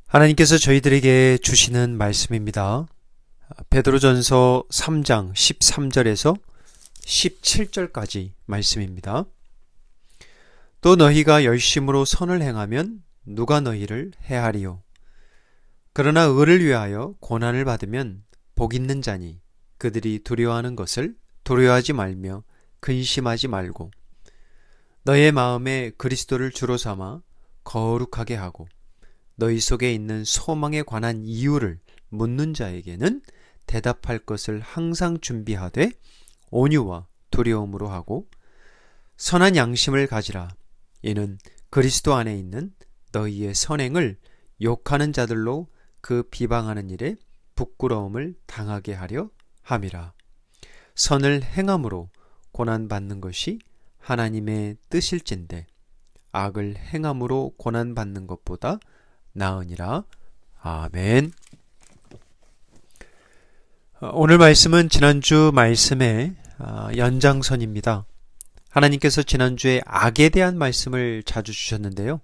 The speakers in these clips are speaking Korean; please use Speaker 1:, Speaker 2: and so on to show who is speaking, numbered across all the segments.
Speaker 1: 하나님께서 저희들에게 주시는 말씀입니다. 베드로전서 3장 13절에서 17절까지 말씀입니다. 또 너희가 열심으로 선을 행하면 누가 너희를 해하리요. 그러나 의를 위하여 고난을 받으면 복 있는 자니 그들이 두려워하는 것을 두려워하지 말며 근심하지 말고 너의 마음에 그리스도를 주로 삼아 거룩하게 하고 너희 속에 있는 소망에 관한 이유를 묻는 자에게는 대답할 것을 항상 준비하되 온유와 두려움으로 하고 선한 양심을 가지라. 이는 그리스도 안에 있는 너희의 선행을 욕하는 자들로 그 비방하는 일에 부끄러움을 당하게 하려 함이라. 선을 행함으로 고난받는 것이 하나님의 뜻일진데 악을 행함으로 고난받는 것보다 나으니라. 아멘. 오늘 말씀은 지난주 말씀의 연장선입니다. 하나님께서 지난주에 악에 대한 말씀을 자주 주셨는데요.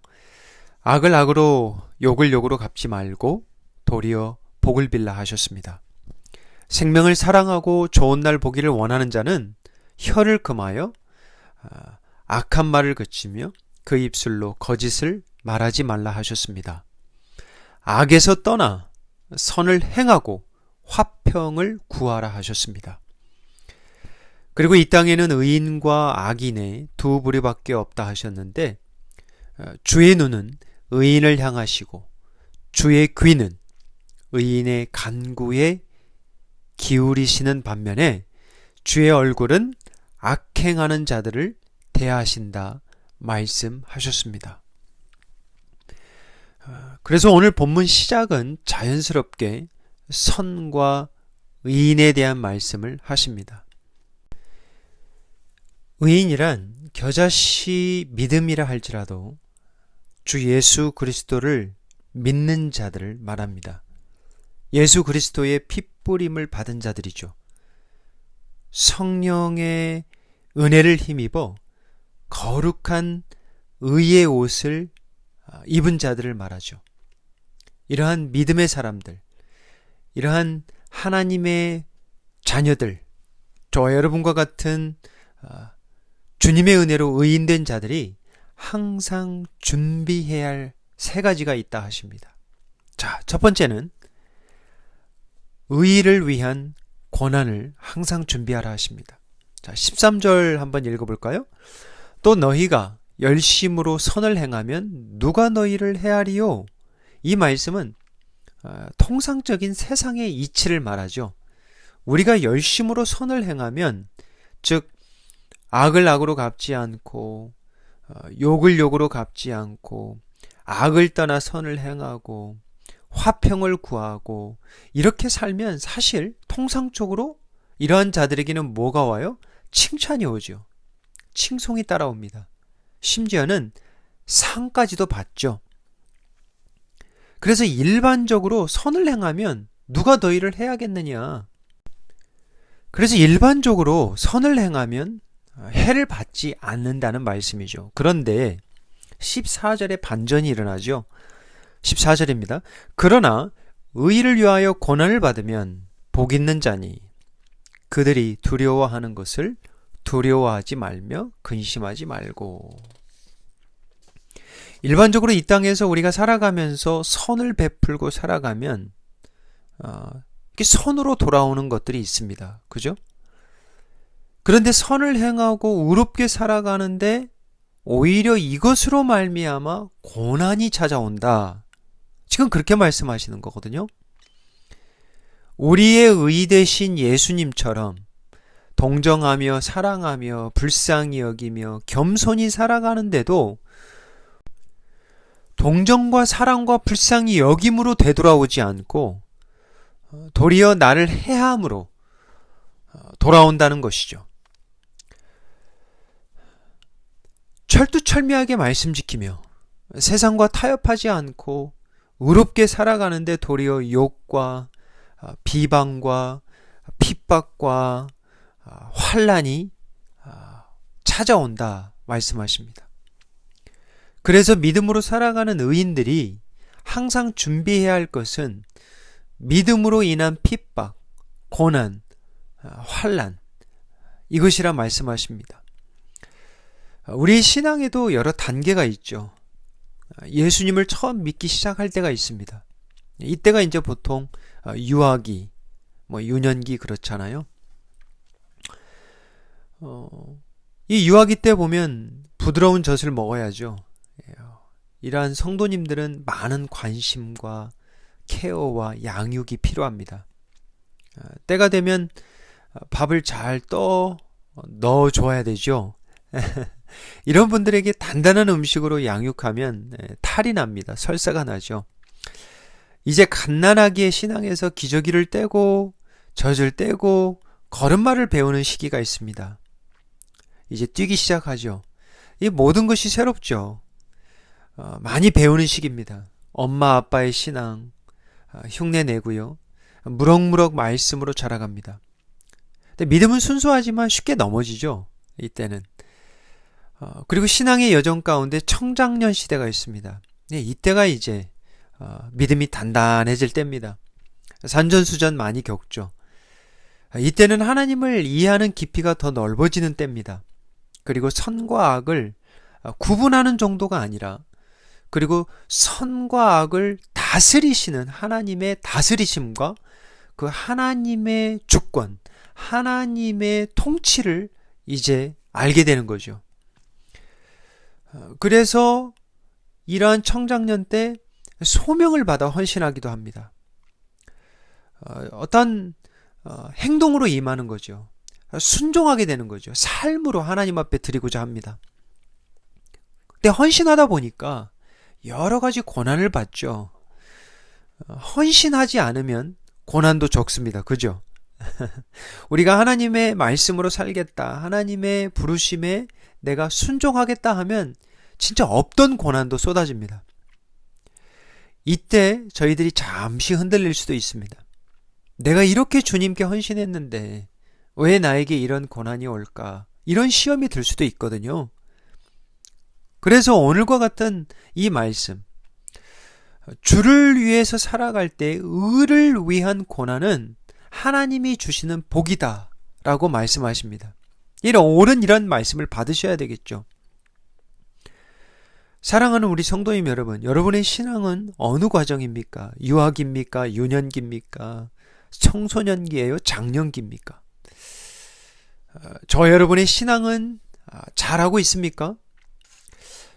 Speaker 1: 악을 악으로 욕을 욕으로 갚지 말고 도리어 복을 빌라 하셨습니다. 생명을 사랑하고 좋은 날 보기를 원하는 자는 혀를 금하여 악한 말을 그치며 그 입술로 거짓을 말하지 말라 하셨습니다. 악에서 떠나 선을 행하고 화평을 구하라 하셨습니다. 그리고 이 땅에는 의인과 악인의 두 부류밖에 없다 하셨는데 주의 눈은 의인을 향하시고 주의 귀는 의인의 간구에 기울이시는 반면에 주의 얼굴은 악행하는 자들을 대하신다 말씀하셨습니다. 그래서 오늘 본문 시작은 자연스럽게 선과 의인에 대한 말씀을 하십니다. 의인이란 겨자씨 믿음이라 할지라도 주 예수 그리스도를 믿는 자들을 말합니다. 예수 그리스도의 핏뿌림을 받은 자들이죠. 성령의 은혜를 힘입어 거룩한 의의 옷을 입은 자들을 말하죠. 이러한 믿음의 사람들, 이러한 하나님의 자녀들, 저와 여러분과 같은 주님의 은혜로 의인된 자들이 항상 준비해야 할 세 가지가 있다 하십니다. 자, 첫 번째는 의를 위한 고난을 항상 준비하라 하십니다. 자, 13절 한번 읽어볼까요? 또 너희가 열심으로 선을 행하면 누가 너희를 해하리요? 이 말씀은 통상적인 세상의 이치를 말하죠. 우리가 열심으로 선을 행하면, 즉 악을 악으로 갚지 않고 욕을 욕으로 갚지 않고 악을 떠나 선을 행하고 화평을 구하고 이렇게 살면 사실 통상적으로 이러한 자들에게는 뭐가 와요? 칭찬이 오죠. 칭송이 따라옵니다. 심지어는 상까지도 받죠. 그래서 일반적으로 선을 행하면 누가 너희를 해야겠느냐. 그래서 일반적으로 선을 행하면 해를 받지 않는다는 말씀이죠. 그런데 14절에 반전이 일어나죠. 14절입니다. 그러나 의를 위하여 고난을 받으면 복 있는 자니 그들이 두려워하는 것을 두려워하지 말며 근심하지 말고. 일반적으로 이 땅에서 우리가 살아가면서 선을 베풀고 살아가면 이렇게 선으로 돌아오는 것들이 있습니다. 그죠? 그런데 선을 행하고 의롭게 살아가는데 오히려 이것으로 말미암아 고난이 찾아온다. 지금 그렇게 말씀하시는 거거든요. 우리의 의 되신 예수님처럼 동정하며 사랑하며 불쌍히 여기며 겸손히 살아가는데도 동정과 사랑과 불쌍히 여김으로 되돌아오지 않고 도리어 나를 해함으로 돌아온다는 것이죠. 철두철미하게 말씀 지키며 세상과 타협하지 않고 의롭게 살아가는데 도리어 욕과 비방과 핍박과 환난이 찾아온다 말씀하십니다. 그래서 믿음으로 살아가는 의인들이 항상 준비해야 할 것은 믿음으로 인한 핍박, 고난, 환난, 이것이라 말씀하십니다. 우리 신앙에도 여러 단계가 있죠. 예수님을 처음 믿기 시작할 때가 있습니다. 이때가 이제 보통 유아기, 유년기 그렇잖아요. 이 유아기 때 보면 부드러운 젖을 먹어야죠. 이러한 성도님들은 많은 관심과 케어와 양육이 필요합니다. 때가 되면 밥을 잘 넣어줘야 되죠. 이런 분들에게 단단한 음식으로 양육하면 탈이 납니다. 설사가 나죠. 이제 갓난아기의 신앙에서 기저귀를 떼고 젖을 떼고 걸음마를 배우는 시기가 있습니다. 이제 뛰기 시작하죠. 이 모든 것이 새롭죠. 많이 배우는 시기입니다. 엄마 아빠의 신앙 흉내 내고요. 무럭무럭 말씀으로 자라갑니다. 근데 믿음은 순수하지만 쉽게 넘어지죠. 이때는. 그리고 신앙의 여정 가운데 청장년 시대가 있습니다. 이때가 이제 믿음이 단단해질 때입니다. 산전수전 많이 겪죠. 이때는 하나님을 이해하는 깊이가 더 넓어지는 때입니다. 그리고 선과 악을 구분하는 정도가 아니라 그리고 선과 악을 다스리시는 하나님의 다스리심과 그 하나님의 주권, 하나님의 통치를 이제 알게 되는 거죠. 그래서 이러한 청장년 때 소명을 받아 헌신하기도 합니다. 어떤 행동으로 임하는 거죠. 순종하게 되는 거죠. 삶으로 하나님 앞에 드리고자 합니다. 근데 헌신하다 보니까 여러 가지 고난을 받죠. 헌신하지 않으면 고난도 적습니다. 그죠? 우리가 하나님의 말씀으로 살겠다, 하나님의 부르심에 내가 순종하겠다 하면 진짜 없던 고난도 쏟아집니다. 이때 저희들이 잠시 흔들릴 수도 있습니다. 내가 이렇게 주님께 헌신했는데 왜 나에게 이런 고난이 올까? 이런 시험이 들 수도 있거든요. 그래서 오늘과 같은 이 말씀, 주를 위해서 살아갈 때 의를 위한 고난은 하나님이 주시는 복이다 라고 말씀하십니다. 옳은 이런 말씀을 받으셔야 되겠죠. 사랑하는 우리 성도님 여러분, 여러분의 신앙은 어느 과정입니까? 유아기입니까? 유년기입니까? 청소년기예요? 장년기입니까? 저 여러분의 신앙은 잘하고 있습니까?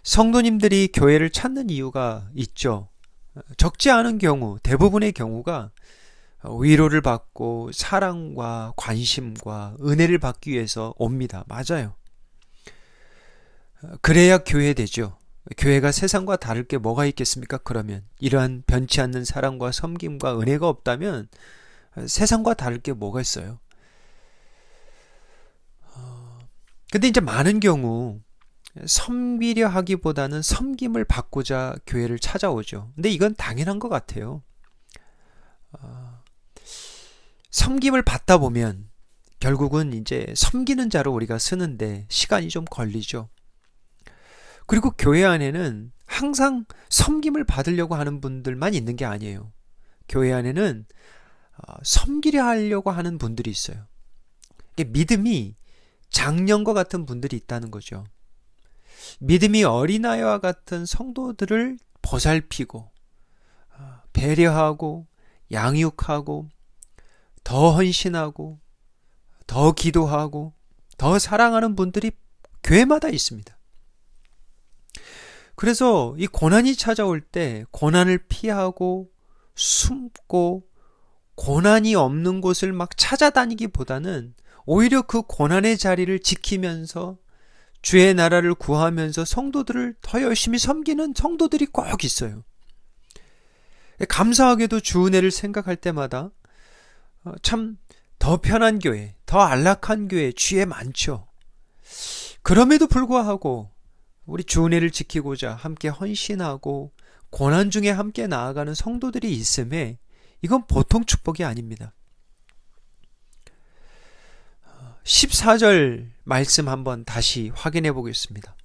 Speaker 1: 성도님들이 교회를 찾는 이유가 있죠. 적지 않은 경우, 대부분의 경우가 위로를 받고 사랑과 관심과 은혜를 받기 위해서 옵니다. 맞아요. 그래야 교회 되죠. 교회가 세상과 다를 게 뭐가 있겠습니까? 그러면 이러한 변치 않는 사랑과 섬김과 은혜가 없다면 세상과 다를 게 뭐가 있어요? 근데 이제 많은 경우 섬기려 하기보다는 섬김을 받고자 교회를 찾아오죠. 근데 이건 당연한 것 같아요. 섬김을 받다 보면 결국은 이제 섬기는 자로 우리가 쓰는데 시간이 좀 걸리죠. 그리고 교회 안에는 항상 섬김을 받으려고 하는 분들만 있는 게 아니에요. 교회 안에는 섬기려 하려고 하는 분들이 있어요. 믿음이 장년과 같은 분들이 있다는 거죠. 믿음이 어린아이와 같은 성도들을 보살피고 배려하고 양육하고 더 헌신하고 더 기도하고 더 사랑하는 분들이 교회마다 있습니다. 그래서 이 고난이 찾아올 때 고난을 피하고 숨고 고난이 없는 곳을 막 찾아다니기보다는 오히려 그 고난의 자리를 지키면서 주의 나라를 구하면서 성도들을 더 열심히 섬기는 성도들이 꼭 있어요. 감사하게도 주 은혜를 생각할 때마다 참 더 편한 교회, 더 안락한 교회 주위에 많죠. 그럼에도 불구하고 우리 주 은혜를 지키고자 함께 헌신하고 고난 중에 함께 나아가는 성도들이 있음에 이건 보통 축복이 아닙니다. 14절 말씀 한번 다시 확인해 보겠습니다.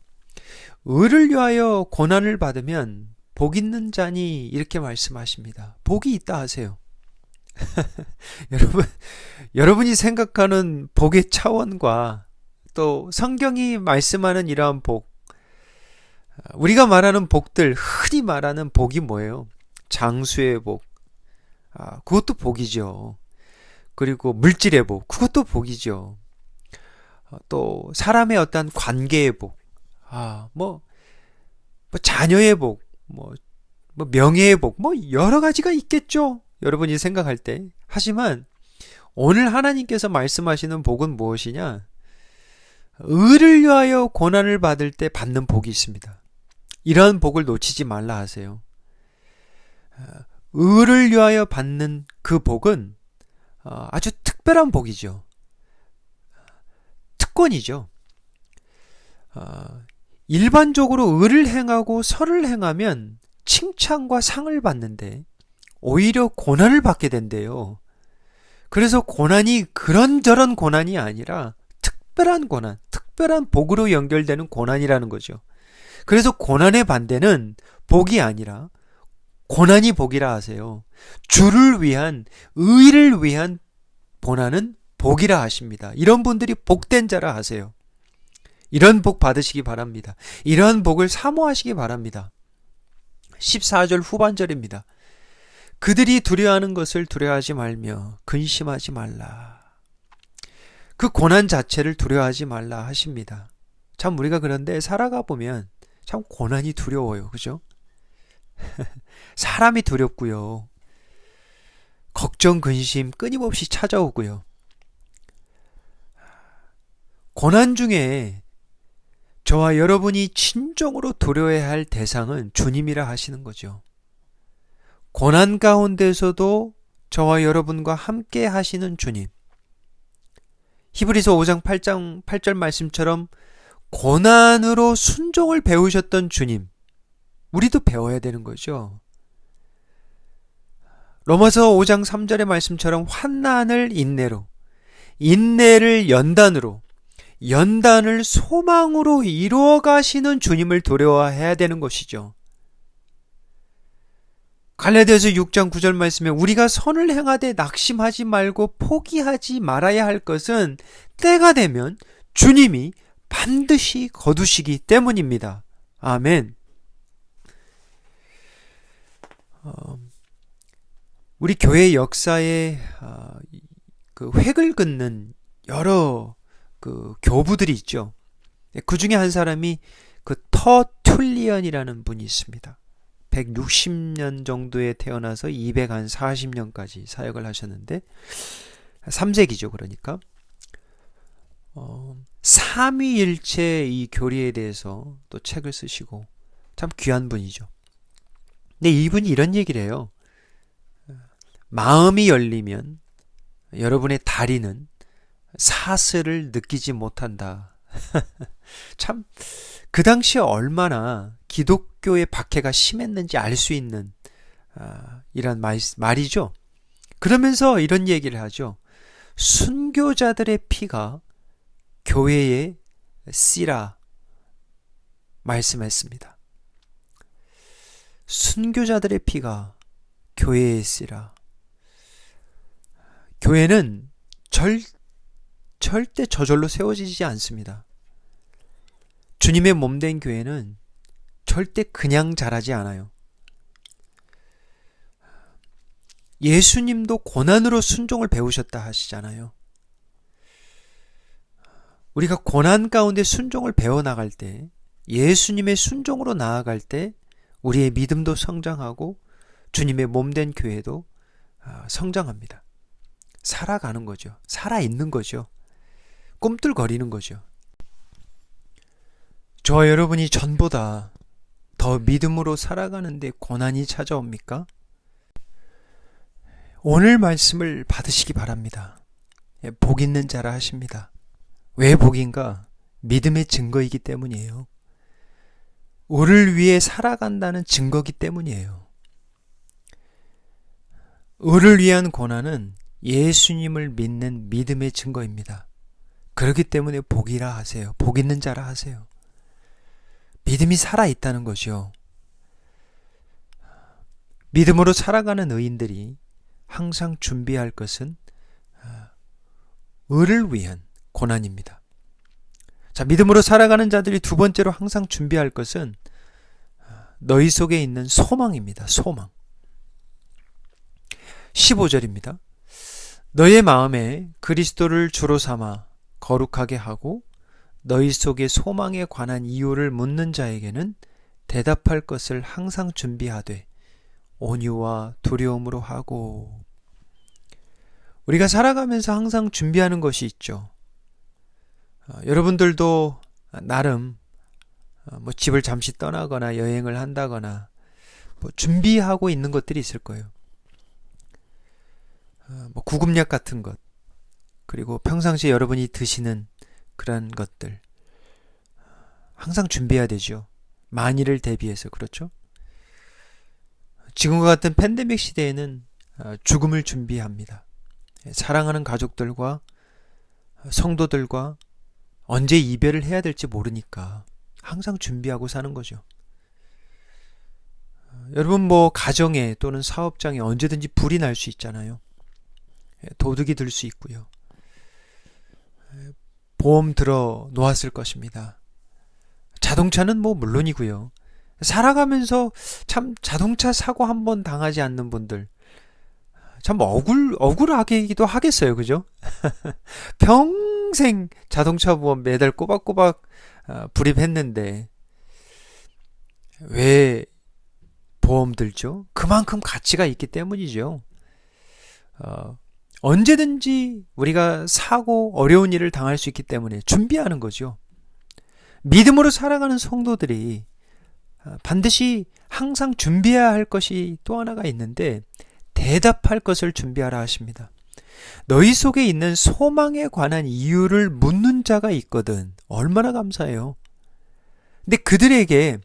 Speaker 1: 의를 위하여 고난을 받으면 복 있는 자니 이렇게 말씀하십니다. 복이 있다 하세요. 여러분, 여러분이 생각하는 복의 차원과 또 성경이 말씀하는 이러한 복, 우리가 말하는 복들, 흔히 말하는 복이 뭐예요? 장수의 복, 그것도 복이죠. 그리고 물질의 복, 그것도 복이죠. 또 사람의 어떤 관계의 복, 뭐 자녀의 복, 뭐 명예의 복, 뭐 여러 가지가 있겠죠. 여러분이 생각할 때. 하지만 오늘 하나님께서 말씀하시는 복은 무엇이냐? 의를 위하여 고난을 받을 때 받는 복이 있습니다. 이러한 복을 놓치지 말라 하세요. 의를 위하여 받는 그 복은 아주 특별한 복이죠. 특권이죠. 일반적으로 의를 행하고 선을 행하면 칭찬과 상을 받는데 오히려 고난을 받게 된대요. 그래서 고난이 그런저런 고난이 아니라 특별한 고난, 특별한 복으로 연결되는 고난이라는 거죠. 그래서 고난의 반대는 복이 아니라 고난이 복이라 하세요. 주를 위한, 의를 위한 고난은 복이라 하십니다. 이런 분들이 복된 자라 하세요. 이런 복 받으시기 바랍니다. 이러한 복을 사모하시기 바랍니다. 14절 후반절입니다. 그들이 두려워하는 것을 두려워하지 말며 근심하지 말라. 그 고난 자체를 두려워하지 말라 하십니다. 참 우리가 그런데 살아가 보면 참 고난이 두려워요. 그죠? 사람이 두렵고요. 걱정, 근심 끊임없이 찾아오고요. 고난 중에 저와 여러분이 진정으로 두려워해야 할 대상은 주님이라 하시는 거죠. 고난 가운데서도 저와 여러분과 함께 하시는 주님. 히브리서 5장 8절 말씀처럼 고난으로 순종을 배우셨던 주님. 우리도 배워야 되는 거죠. 로마서 5장 3절의 말씀처럼 환난을 인내로, 인내를 연단으로, 연단을 소망으로 이루어 가시는 주님을 두려워해야 되는 것이죠. 갈라디아서 6장 9절 말씀에 우리가 선을 행하되 낙심하지 말고 포기하지 말아야 할 것은 때가 되면 주님이 반드시 거두시기 때문입니다. 아멘. 우리 교회 역사에 그 획을 긋는 여러 그 교부들이 있죠. 그 중에 한 사람이 그 터툴리언이라는 분이 있습니다. 160년 정도에 태어나서 240년까지 사역을 하셨는데 3세기죠. 그러니까 삼위일체 이 교리에 대해서 또 책을 쓰시고 참 귀한 분이죠. 근데 이분이 이런 얘기를 해요. 마음이 열리면 여러분의 다리는 사슬을 느끼지 못한다. 참 그 당시에 얼마나 기독교의 박해가 심했는지 알 수 있는 이런 말이죠. 그러면서 이런 얘기를 하죠. 순교자들의 피가 교회에 씨라 말씀했습니다. 순교자들의 피가 교회에 씨라. 교회는 절대 저절로 세워지지 않습니다. 주님의 몸된 교회는 절대 그냥 자라지 않아요. 예수님도 고난으로 순종을 배우셨다 하시잖아요. 우리가 고난 가운데 순종을 배워나갈 때, 예수님의 순종으로 나아갈 때 우리의 믿음도 성장하고 주님의 몸된 교회도 성장합니다. 살아가는 거죠. 살아있는 거죠. 꿈틀거리는 거죠. 저와 여러분이 전보다 더 믿음으로 살아가는데 고난이 찾아옵니까? 오늘 말씀을 받으시기 바랍니다. 복 있는 자라 하십니다. 왜 복인가? 믿음의 증거이기 때문이에요. 의를 위해 살아간다는 증거이기 때문이에요. 의를 위한 고난은 예수님을 믿는 믿음의 증거입니다. 그렇기 때문에 복이라 하세요. 복 있는 자라 하세요. 믿음이 살아있다는 거죠. 믿음으로 살아가는 의인들이 항상 준비할 것은 을을 위한 고난입니다. 자, 믿음으로 살아가는 자들이 두 번째로 항상 준비할 것은 너희 속에 있는 소망입니다. 소망. 15절입니다. 너희의 마음에 그리스도를 주로 삼아 거룩하게 하고 너희 속의 소망에 관한 이유를 묻는 자에게는 대답할 것을 항상 준비하되 온유와 두려움으로 하고. 우리가 살아가면서 항상 준비하는 것이 있죠. 여러분들도 나름 집을 잠시 떠나거나 여행을 한다거나 준비하고 있는 것들이 있을 거예요. 구급약 같은 것, 그리고 평상시에 여러분이 드시는 그런 것들 항상 준비해야 되죠. 만일을 대비해서. 그렇죠? 지금과 같은 팬데믹 시대에는 죽음을 준비합니다. 사랑하는 가족들과 성도들과 언제 이별을 해야 될지 모르니까 항상 준비하고 사는 거죠. 여러분 가정에 또는 사업장에 언제든지 불이 날 수 있잖아요. 도둑이 들 수 있고요. 보험 들어 놓았을 것입니다. 자동차는 물론이고요. 살아가면서 참 자동차 사고 한번 당하지 않는 분들 참 억울하기도 하겠어요. 그죠? 평생 자동차 보험 매달 꼬박꼬박 불입했는데 왜 보험 들죠? 그만큼 가치가 있기 때문이죠. 언제든지 우리가 사고 어려운 일을 당할 수 있기 때문에 준비하는 거죠. 믿음으로 살아가는 성도들이 반드시 항상 준비해야 할 것이 또 하나가 있는데 대답할 것을 준비하라 하십니다. 너희 속에 있는 소망에 관한 이유를 묻는 자가 있거든. 얼마나 감사해요. 근데 그들에게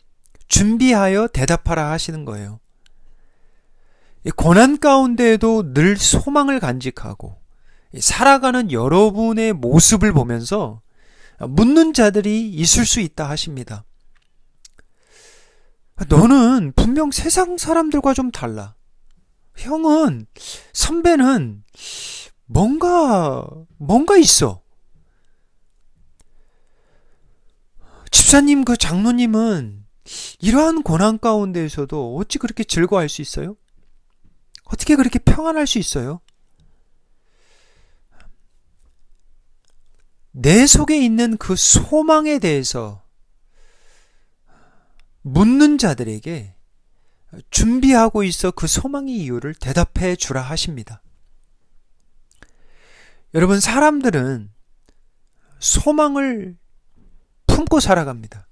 Speaker 1: 준비하여 대답하라 하시는 거예요. 고난 가운데에도 늘 소망을 간직하고 살아가는 여러분의 모습을 보면서 묻는 자들이 있을 수 있다 하십니다. 너는 분명 세상 사람들과 좀 달라. 형은, 선배는 뭔가 있어. 집사님, 장로님은 이러한 고난 가운데에서도 어찌 그렇게 즐거워할 수 있어요? 어떻게 그렇게 평안할 수 있어요? 내 속에 있는 그 소망에 대해서 묻는 자들에게 준비하고 있어 그 소망의 이유를 대답해 주라 하십니다. 여러분, 사람들은 소망을 품고 살아갑니다.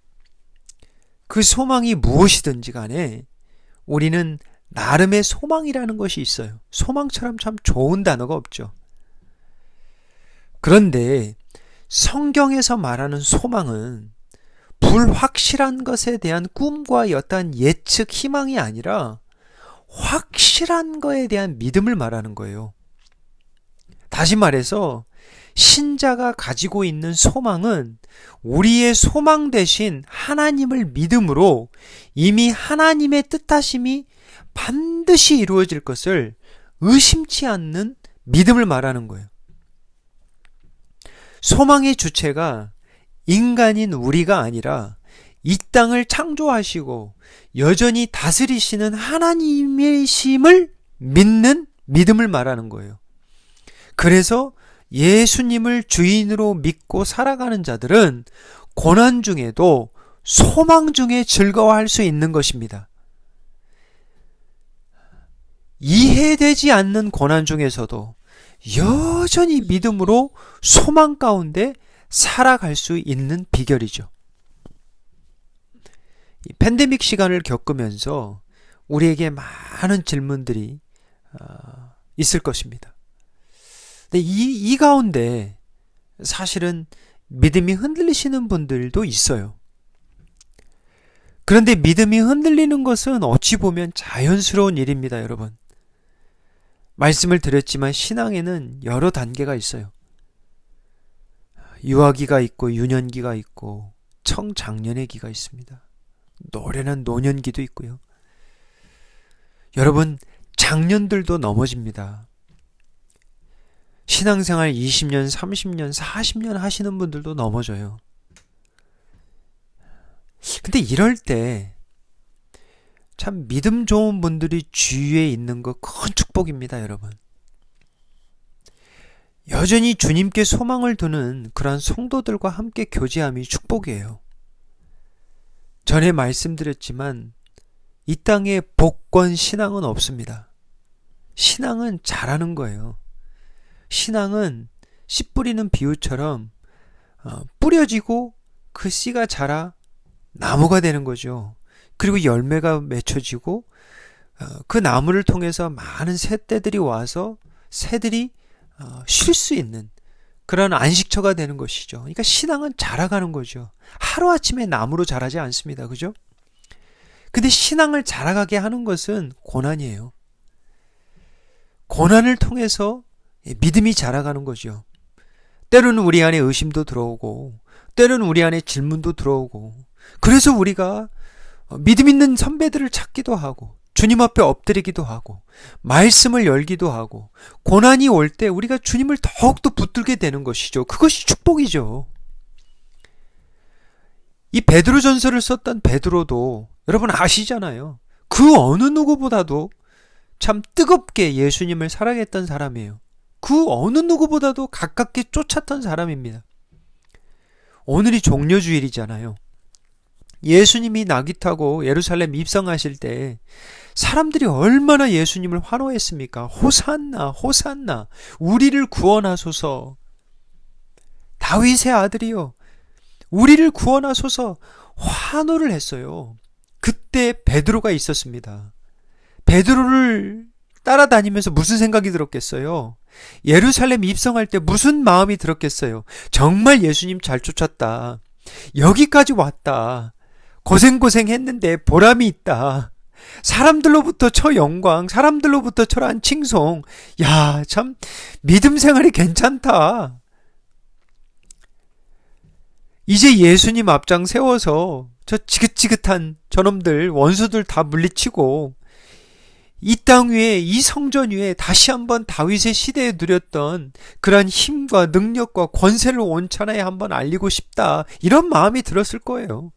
Speaker 1: 그 소망이 무엇이든지 간에 우리는 나름의 소망이라는 것이 있어요. 소망처럼 참 좋은 단어가 없죠. 그런데 성경에서 말하는 소망은 불확실한 것에 대한 꿈과 어떠한 예측, 희망이 아니라 확실한 것에 대한 믿음을 말하는 거예요. 다시 말해서 신자가 가지고 있는 소망은 우리의 소망 대신 하나님을 믿음으로 이미 하나님의 뜻하심이 반드시 이루어질 것을 의심치 않는 믿음을 말하는 거예요. 소망의 주체가 인간인 우리가 아니라 이 땅을 창조하시고 여전히 다스리시는 하나님의 심을 믿는 믿음을 말하는 거예요. 그래서 예수님을 주인으로 믿고 살아가는 자들은 고난 중에도 소망 중에 즐거워할 수 있는 것입니다. 이해되지 않는 고난 중에서도 여전히 믿음으로 소망 가운데 살아갈 수 있는 비결이죠. 이 팬데믹 시간을 겪으면서 우리에게 많은 질문들이 있을 것입니다. 근데 이 가운데 사실은 믿음이 흔들리시는 분들도 있어요. 그런데 믿음이 흔들리는 것은 어찌 보면 자연스러운 일입니다, 여러분. 말씀을 드렸지만 신앙에는 여러 단계가 있어요. 유아기가 있고 유년기가 있고 청장년의 기가 있습니다. 노련한 노년기도 있고요. 여러분, 장년들도 넘어집니다. 신앙생활 20년, 30년, 40년 하시는 분들도 넘어져요. 근데 이럴 때 참 믿음 좋은 분들이 주위에 있는 거 큰 축복입니다, 여러분. 여전히 주님께 소망을 두는 그러한 성도들과 함께 교제함이 축복이에요. 전에 말씀드렸지만 이 땅에 복권 신앙은 없습니다. 신앙은 잘하는 거예요. 신앙은 씨 뿌리는 비유처럼 뿌려지고 그 씨가 자라 나무가 되는 거죠. 그리고 열매가 맺혀지고 그 나무를 통해서 많은 새떼들이 와서 새들이 쉴 수 있는 그런 안식처가 되는 것이죠. 그러니까 신앙은 자라가는 거죠. 하루아침에 나무로 자라지 않습니다. 그죠? 근데 신앙을 자라가게 하는 것은 고난이에요. 고난을 통해서 믿음이 자라가는 거죠. 때로는 우리 안에 의심도 들어오고 때로는 우리 안에 질문도 들어오고 그래서 우리가 믿음 있는 선배들을 찾기도 하고 주님 앞에 엎드리기도 하고 말씀을 열기도 하고 고난이 올 때 우리가 주님을 더욱더 붙들게 되는 것이죠. 그것이 축복이죠. 이 베드로전서를 썼던 베드로도 여러분 아시잖아요. 그 어느 누구보다도 참 뜨겁게 예수님을 사랑했던 사람이에요. 그 어느 누구보다도 가깝게 쫓았던 사람입니다. 오늘이 종려주일이잖아요. 예수님이 나귀 타고 예루살렘 입성하실 때 사람들이 얼마나 예수님을 환호했습니까? 호산나 호산나 우리를 구원하소서, 다윗의 아들이요 우리를 구원하소서 환호를 했어요. 그때 베드로가 있었습니다. 베드로를 따라다니면서 무슨 생각이 들었겠어요? 예루살렘 입성할 때 무슨 마음이 들었겠어요? 정말 예수님 잘 쫓았다. 여기까지 왔다. 고생했는데 보람이 있다. 사람들로부터 저 영광, 사람들로부터 저러한 칭송. 야, 참 믿음 생활이 괜찮다. 이제 예수님 앞장 세워서 저 지긋지긋한 저놈들, 원수들 다 물리치고 이 땅 위에, 이 성전 위에 다시 한번 다윗의 시대에 누렸던 그러한 힘과 능력과 권세를 온 천하에 한번 알리고 싶다. 이런 마음이 들었을 거예요.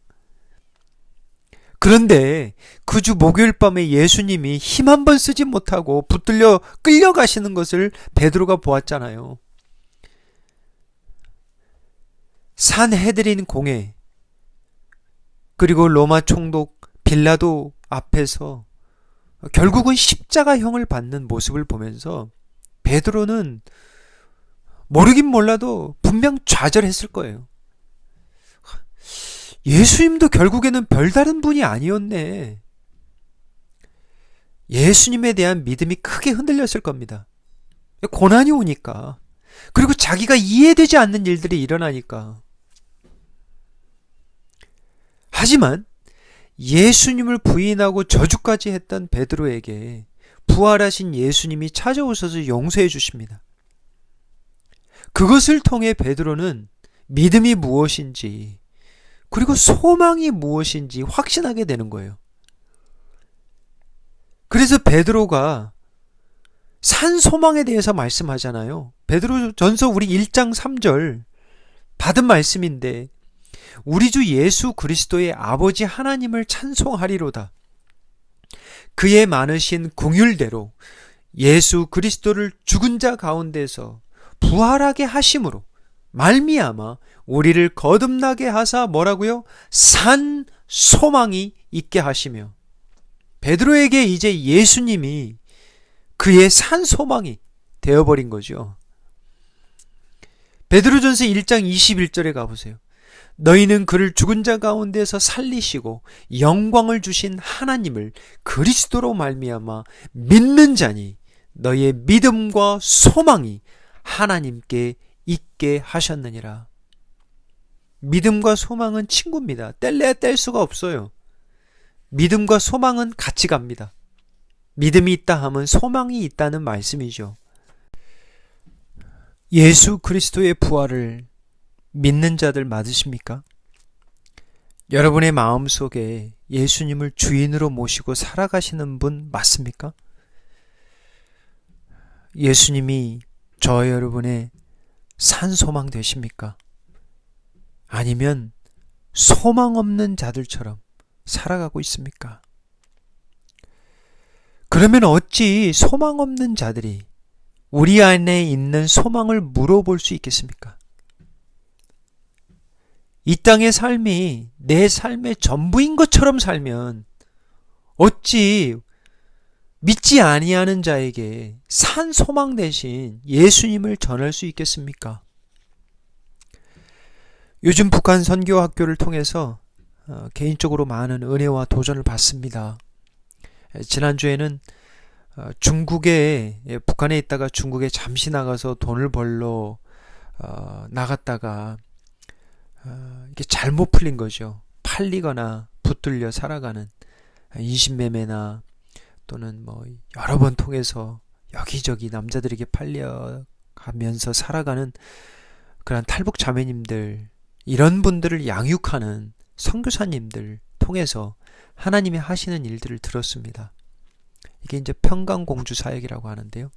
Speaker 1: 그런데 그 주 목요일 밤에 예수님이 힘 한 번 쓰지 못하고 붙들려 끌려가시는 것을 베드로가 보았잖아요. 산헤드린 공회 그리고 로마 총독 빌라도 앞에서 결국은 십자가형을 받는 모습을 보면서 베드로는 모르긴 몰라도 분명 좌절했을 거예요. 예수님도 결국에는 별다른 분이 아니었네. 예수님에 대한 믿음이 크게 흔들렸을 겁니다. 고난이 오니까. 그리고 자기가 이해되지 않는 일들이 일어나니까. 하지만 예수님을 부인하고 저주까지 했던 베드로에게 부활하신 예수님이 찾아오셔서 용서해 주십니다. 그것을 통해 베드로는 믿음이 무엇인지 그리고 소망이 무엇인지 확신하게 되는 거예요. 그래서 베드로가 산 소망에 대해서 말씀하잖아요. 베드로전서 우리 1장 3절 받은 말씀인데 우리 주 예수 그리스도의 아버지 하나님을 찬송하리로다. 그의 많으신 긍휼대로 예수 그리스도를 죽은 자 가운데서 부활하게 하심으로 말미암아 우리를 거듭나게 하사 뭐라고요? 산 소망이 있게 하시며. 베드로에게 이제 예수님이 그의 산 소망이 되어버린 거죠. 베드로전서 1장 21절에 가보세요. 너희는 그를 죽은 자 가운데서 살리시고 영광을 주신 하나님을 그리스도로 말미암아 믿는 자니 너희의 믿음과 소망이 하나님께 있게 하셨느니라. 믿음과 소망은 친구입니다. 뗄래야 뗄 수가 없어요. 믿음과 소망은 같이 갑니다. 믿음이 있다 하면 소망이 있다는 말씀이죠. 예수 그리스도의 부활을 믿는 자들 맞으십니까? 여러분의 마음속에 예수님을 주인으로 모시고 살아가시는 분 맞습니까? 예수님이 저 여러분의 산소망 되십니까? 아니면 소망 없는 자들처럼 살아가고 있습니까? 그러면 어찌 소망 없는 자들이 우리 안에 있는 소망을 물어볼 수 있겠습니까? 이 땅의 삶이 내 삶의 전부인 것처럼 살면 어찌 믿지 아니하는 자에게 산 소망 대신 예수님을 전할 수 있겠습니까? 요즘 북한 선교학교를 통해서 개인적으로 많은 은혜와 도전을 받습니다. 지난주에는 북한에 있다가 중국에 잠시 나가서 돈을 벌러 나갔다가 이게 잘못 풀린 거죠. 팔리거나 붙들려 살아가는 인신매매나 또는 여러 번 통해서 여기저기 남자들에게 팔려가면서 살아가는 그런 탈북 자매님들, 이런 분들을 양육하는 선교사님들 통해서 하나님이 하시는 일들을 들었습니다. 이게 이제 평강공주 사역이라고 하는데요.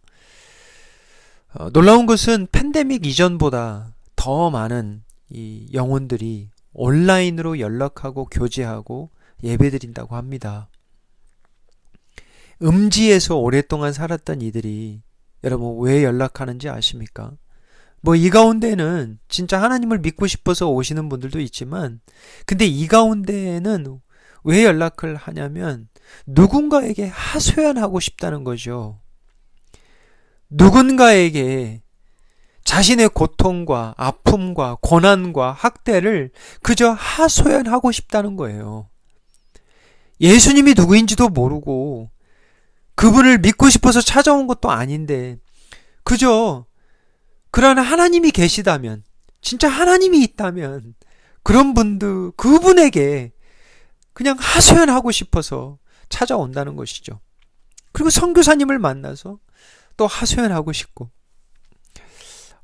Speaker 1: 놀라운 것은 팬데믹 이전보다 더 많은 이 영혼들이 온라인으로 연락하고 교제하고 예배드린다고 합니다. 음지에서 오랫동안 살았던 이들이 여러분 왜 연락하는지 아십니까? 이 가운데는 진짜 하나님을 믿고 싶어서 오시는 분들도 있지만, 근데 이 가운데에는 왜 연락을 하냐면 누군가에게 하소연하고 싶다는 거죠. 누군가에게 자신의 고통과 아픔과 고난과 학대를 그저 하소연하고 싶다는 거예요. 예수님이 누구인지도 모르고 그분을 믿고 싶어서 찾아온 것도 아닌데 그저 그러나 하나님이 계시다면, 진짜 하나님이 있다면 그런 분들, 그분에게 그냥 하소연하고 싶어서 찾아온다는 것이죠. 그리고 선교사님을 만나서 또 하소연하고 싶고,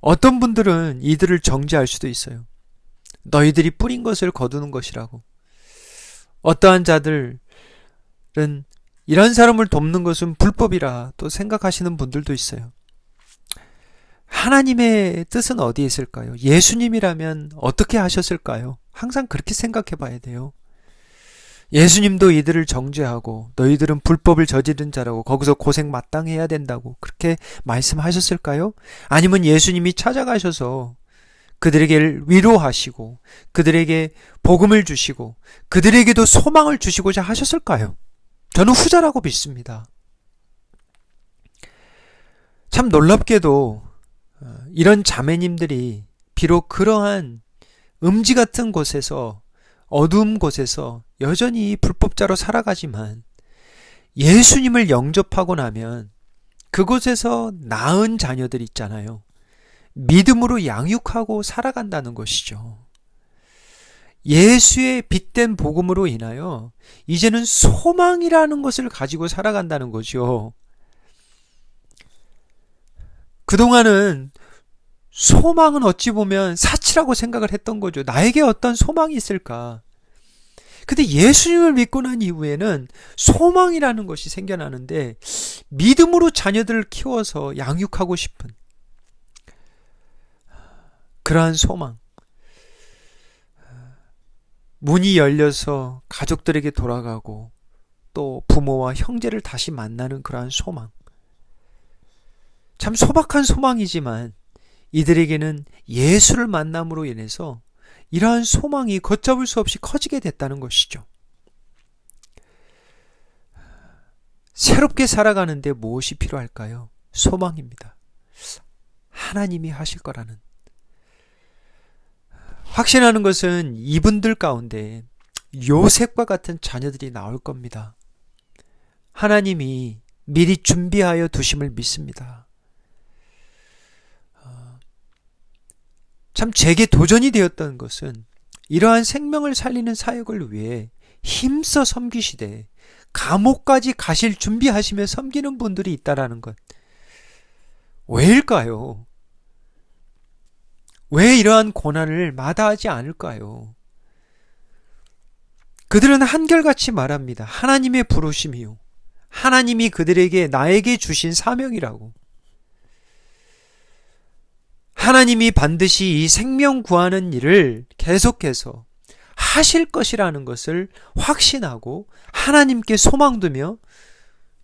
Speaker 1: 어떤 분들은 이들을 정죄할 수도 있어요. 너희들이 뿌린 것을 거두는 것이라고. 어떠한 자들은 이런 사람을 돕는 것은 불법이라 또 생각하시는 분들도 있어요. 하나님의 뜻은 어디에 있을까요? 예수님이라면 어떻게 하셨을까요? 항상 그렇게 생각해 봐야 돼요. 예수님도 이들을 정죄하고 너희들은 불법을 저지른 자라고 거기서 고생 마땅해야 된다고 그렇게 말씀하셨을까요? 아니면 예수님이 찾아가셔서 그들에게 위로하시고 그들에게 복음을 주시고 그들에게도 소망을 주시고자 하셨을까요? 저는 후자라고 믿습니다. 참 놀랍게도 이런 자매님들이 비록 그러한 음지 같은 곳에서, 어두운 곳에서 여전히 불법자로 살아가지만 예수님을 영접하고 나면 그곳에서 낳은 자녀들 있잖아요. 믿음으로 양육하고 살아간다는 것이죠. 예수의 빛된 복음으로 인하여 이제는 소망이라는 것을 가지고 살아간다는 거죠. 그동안은 소망은 어찌 보면 사치라고 생각을 했던 거죠. 나에게 어떤 소망이 있을까? 근데 예수님을 믿고 난 이후에는 소망이라는 것이 생겨나는데, 믿음으로 자녀들을 키워서 양육하고 싶은 그러한 소망, 문이 열려서 가족들에게 돌아가고 또 부모와 형제를 다시 만나는 그러한 소망, 참 소박한 소망이지만 이들에게는 예수를 만남으로 인해서 이러한 소망이 걷잡을 수 없이 커지게 됐다는 것이죠. 새롭게 살아가는데 무엇이 필요할까요? 소망입니다. 하나님이 하실 거라는. 확신하는 것은 이분들 가운데 요셉과 같은 자녀들이 나올 겁니다. 하나님이 미리 준비하여 두심을 믿습니다. 참 제게 도전이 되었던 것은 이러한 생명을 살리는 사역을 위해 힘써 섬기시되 감옥까지 가실 준비하시며 섬기는 분들이 있다라는 것. 왜일까요? 왜 이러한 고난을 마다하지 않을까요? 그들은 한결같이 말합니다. 하나님의 부르심이요. 하나님이 그들에게 나에게 주신 사명이라고. 하나님이 반드시 이 생명 구하는 일을 계속해서 하실 것이라는 것을 확신하고 하나님께 소망두며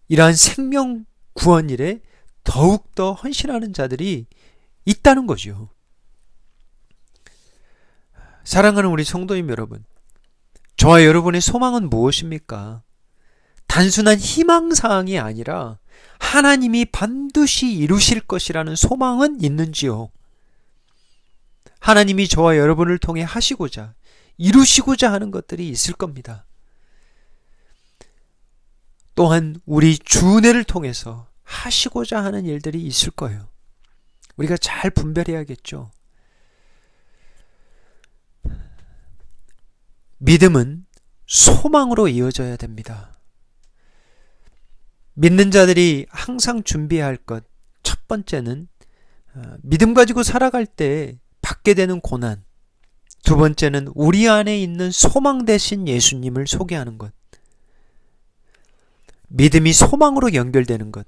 Speaker 1: 이러한 생명 구원 일에 더욱더 헌신하는 자들이 있다는 거죠. 사랑하는 우리 성도님 여러분, 저와 여러분의 소망은 무엇입니까? 단순한 희망사항이 아니라 하나님이 반드시 이루실 것이라는 소망은 있는지요? 하나님이 저와 여러분을 통해 하시고자 이루시고자 하는 것들이 있을 겁니다. 또한 우리 주은혜를 통해서 하시고자 하는 일들이 있을 거예요. 우리가 잘 분별해야겠죠. 믿음은 소망으로 이어져야 됩니다. 믿는 자들이 항상 준비해야 할 것, 첫 번째는 믿음 가지고 살아갈 때 받게 되는 고난, 두 번째는 우리 안에 있는 소망 대신 예수님을 소개하는 것, 믿음이 소망으로 연결되는 것,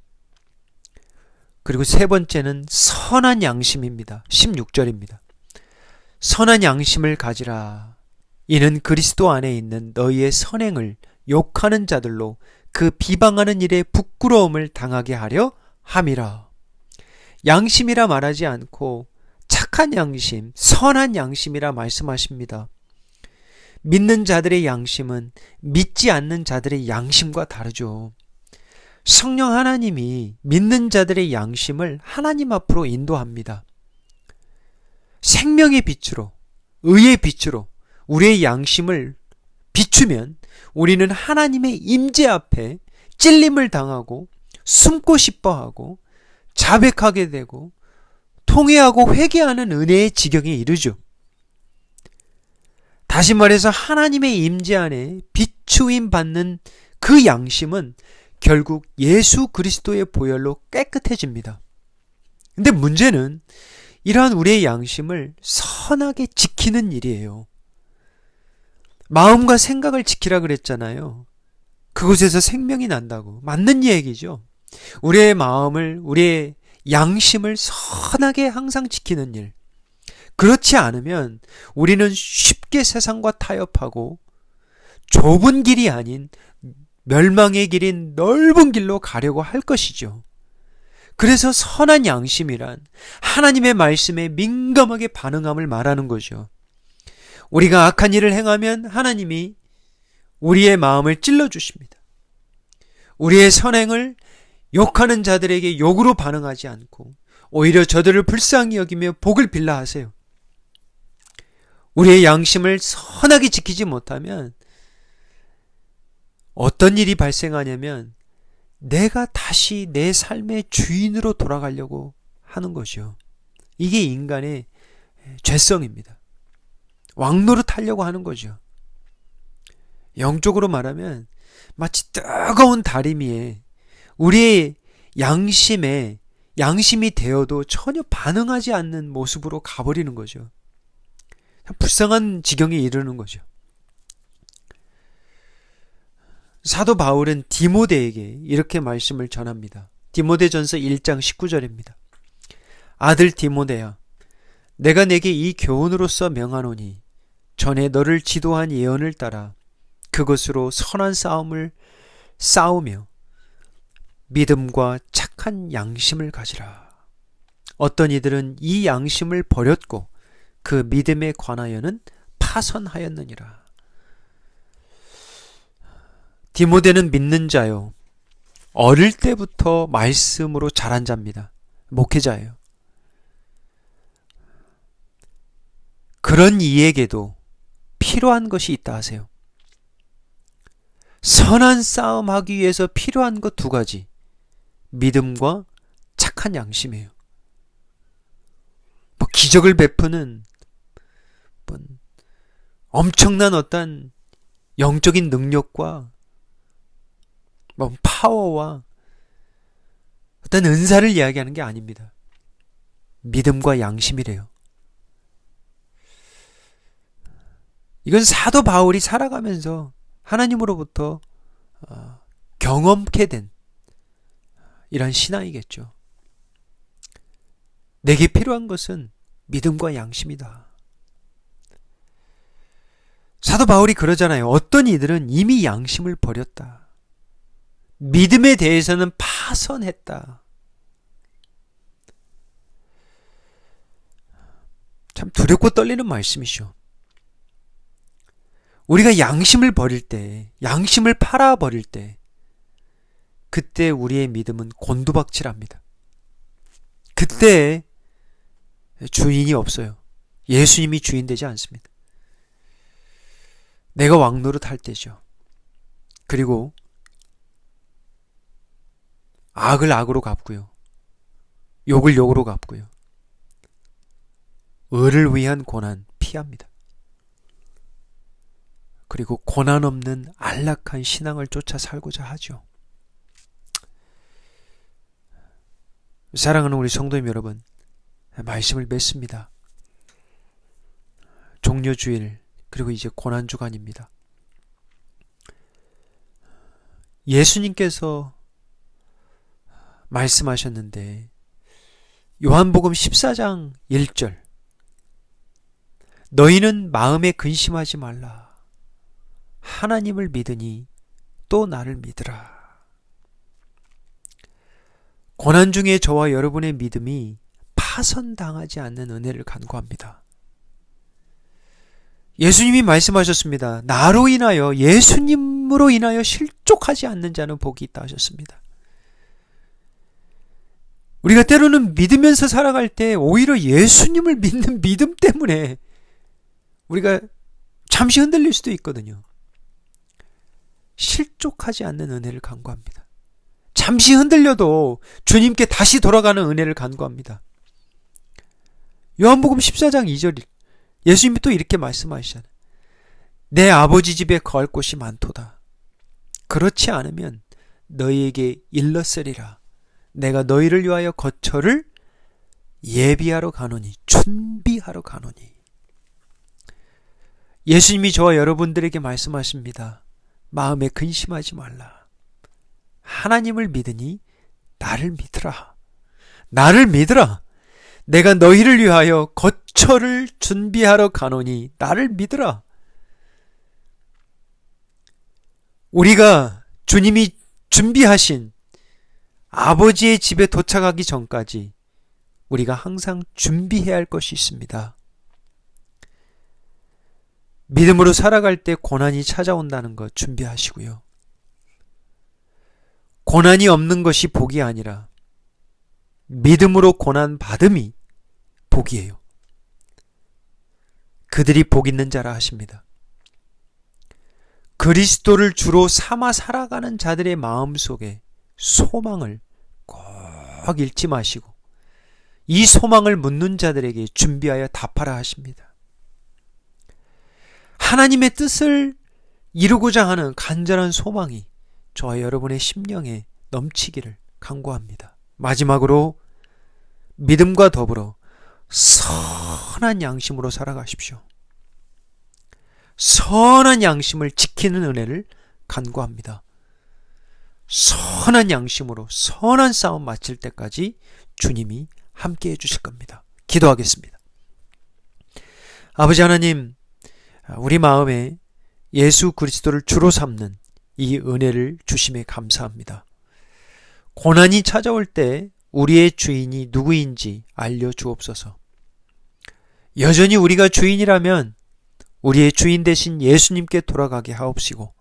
Speaker 1: 그리고 세 번째는 선한 양심입니다. 16절입니다. 선한 양심을 가지라. 이는 그리스도 안에 있는 너희의 선행을 욕하는 자들로 그 비방하는 일에 부끄러움을 당하게 하려 함이라. 양심이라 말하지 않고 착한 양심, 선한 양심이라 말씀하십니다. 믿는 자들의 양심은 믿지 않는 자들의 양심과 다르죠. 성령 하나님이 믿는 자들의 양심을 하나님 앞으로 인도합니다. 생명의 빛으로, 의의 빛으로 우리의 양심을 비추면 우리는 하나님의 임재 앞에 찔림을 당하고 숨고 싶어하고 자백하게 되고 통회하고 회개하는 은혜의 지경에 이르죠. 다시 말해서 하나님의 임재 안에 비추임 받는 그 양심은 결국 예수 그리스도의 보혈로 깨끗해집니다. 근데 문제는 이러한 우리의 양심을 선하게 지키는 일이에요. 마음과 생각을 지키라 그랬잖아요. 그곳에서 생명이 난다고. 맞는 얘기죠. 우리의 마음을, 우리의 양심을 선하게 항상 지키는 일. 그렇지 않으면 우리는 쉽게 세상과 타협하고 좁은 길이 아닌 멸망의 길인 넓은 길로 가려고 할 것이죠. 그래서 선한 양심이란 하나님의 말씀에 민감하게 반응함을 말하는 거죠. 우리가 악한 일을 행하면 하나님이 우리의 마음을 찔러주십니다. 우리의 선행을 욕하는 자들에게 욕으로 반응하지 않고 오히려 저들을 불쌍히 여기며 복을 빌라 하세요. 우리의 양심을 선하게 지키지 못하면 어떤 일이 발생하냐면 내가 다시 내 삶의 주인으로 돌아가려고 하는 거죠. 이게 인간의 죄성입니다. 왕노릇하려고 하는 거죠. 영적으로 말하면 마치 뜨거운 다리미에 우리의 양심이 되어도 전혀 반응하지 않는 모습으로 가버리는 거죠. 불쌍한 지경에 이르는 거죠. 사도 바울은 디모데에게 이렇게 말씀을 전합니다. 디모데전서 1장 19절입니다. 아들 디모데야, 내가 내게 이 교훈으로서 명하노니 전에 너를 지도한 예언을 따라 그것으로 선한 싸움을 싸우며 믿음과 착한 양심을 가지라. 어떤 이들은 이 양심을 버렸고 그 믿음에 관하여는 파선하였느니라. 디모데는 믿는 자요. 어릴 때부터 말씀으로 자란 자입니다. 목회자예요. 그런 이에게도 필요한 것이 있다 하세요. 선한 싸움 하기 위해서 필요한 것 두 가지. 믿음과 착한 양심이에요. 기적을 베푸는 엄청난 어떤 영적인 능력과 파워와 어떤 은사를 이야기하는 게 아닙니다. 믿음과 양심이래요. 이건 사도 바울이 살아가면서 하나님으로부터 경험케 된 이런 신앙이겠죠. 내게 필요한 것은 믿음과 양심이다. 사도 바울이 그러잖아요. 어떤 이들은 이미 양심을 버렸다. 믿음에 대해서는 파선했다. 참 두렵고 떨리는 말씀이죠. 우리가 양심을 버릴 때, 양심을 팔아버릴 때, 그때 우리의 믿음은 곤두박질합니다. 그때 주인이 없어요. 예수님이 주인 되지 않습니다. 내가 왕노릇할 때죠. 그리고 악을 악으로 갚고요. 욕을 욕으로 갚고요. 의를 위한 고난 피합니다. 그리고 고난 없는 안락한 신앙을 쫓아 살고자 하죠. 사랑하는 우리 성도님 여러분, 말씀을 맺습니다. 종료주일, 그리고 이제 고난주간입니다. 예수님께서 말씀하셨는데 요한복음 14장 1절, 너희는 마음에 근심하지 말라. 하나님을 믿으니 또 나를 믿으라. 고난 중에 저와 여러분의 믿음이 파선당하지 않는 은혜를 간구합니다. 예수님이 말씀하셨습니다. 나로 인하여, 예수님으로 인하여 실족하지 않는 자는 복이 있다 하셨습니다. 우리가 때로는 믿으면서 살아갈 때 오히려 예수님을 믿는 믿음 때문에 우리가 잠시 흔들릴 수도 있거든요. 실족하지 않는 은혜를 간구합니다. 잠시 흔들려도 주님께 다시 돌아가는 은혜를 간구합니다. 요한복음 14장 2절, 예수님이 또 이렇게 말씀하시잖아요. 내 아버지 집에 거할 곳이 많도다. 그렇지 않으면 너희에게 일렀으리라. 내가 너희를 위하여 거처를 예비하러 가노니, 준비하러 가노니. 예수님이 저와 여러분들에게 말씀하십니다. 마음에 근심하지 말라. 하나님을 믿으니 나를 믿으라. 나를 믿으라. 내가 너희를 위하여 거처를 준비하러 가노니 나를 믿으라. 우리가 주님이 준비하신 아버지의 집에 도착하기 전까지 우리가 항상 준비해야 할 것이 있습니다. 믿음으로 살아갈 때 고난이 찾아온다는 것 준비하시고요. 고난이 없는 것이 복이 아니라 믿음으로 고난 받음이 복이에요. 그들이 복 있는 자라 하십니다. 그리스도를 주로 삼아 살아가는 자들의 마음속에 소망을 꼭 잃지 마시고 이 소망을 묻는 자들에게 준비하여 답하라 하십니다. 하나님의 뜻을 이루고자 하는 간절한 소망이 저와 여러분의 심령에 넘치기를 간구합니다. 마지막으로 믿음과 더불어 선한 양심으로 살아가십시오. 선한 양심을 지키는 은혜를 간구합니다. 선한 양심으로 선한 싸움 마칠 때까지 주님이 함께 해주실 겁니다. 기도하겠습니다. 아버지 하나님, 우리 마음에 예수 그리스도를 주로 삼는 이 은혜를 주심에 감사합니다. 고난이 찾아올 때 우리의 주인이 누구인지 알려주옵소서. 여전히 우리가 주인이라면 우리의 주인 되신 예수님께 돌아가게 하옵시고,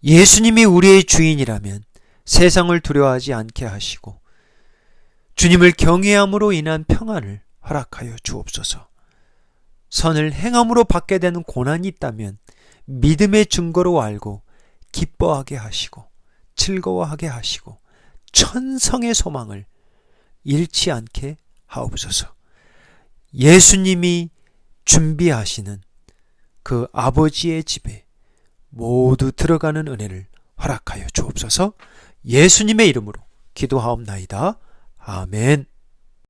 Speaker 1: 예수님이 우리의 주인이라면 세상을 두려워하지 않게 하시고 주님을 경외함으로 인한 평안을 허락하여 주옵소서. 선을 행함으로 받게 되는 고난이 있다면 믿음의 증거로 알고 기뻐하게 하시고 즐거워하게 하시고 천성의 소망을 잃지 않게 하옵소서. 예수님이 준비하시는 그 아버지의 집에 모두 들어가는 은혜를 허락하여 주옵소서. 예수님의 이름으로 기도하옵나이다. 아멘.